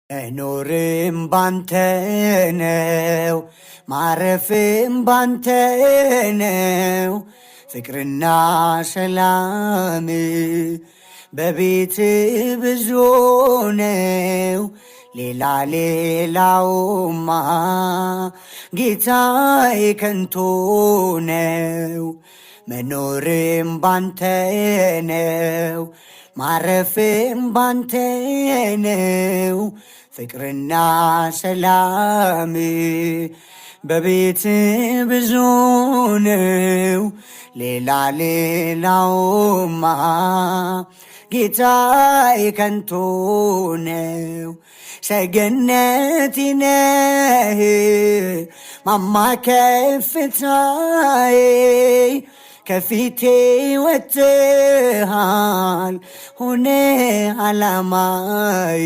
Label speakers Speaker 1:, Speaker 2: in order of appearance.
Speaker 1: መኖርም ባንተ ነው፣ ማረፍም ባንተ ነው። ፍቅርና ሰላም በቤት ብዙ ነው። ሌላውማ ጌታዬ ከንቱ ነው። መኖርም ባንተ ነው፣ ማረፍም ባንተ ነው። ፍቅርና ሰላም በቤት ብዙ ነው። ሌላውማ ጌታዬ ከንቱ ነው። ሰገነቴ ነህ ማማ ከፍታዬ፣ ከፊቴ ወጥተሃል ሆነ ዓላማዬ።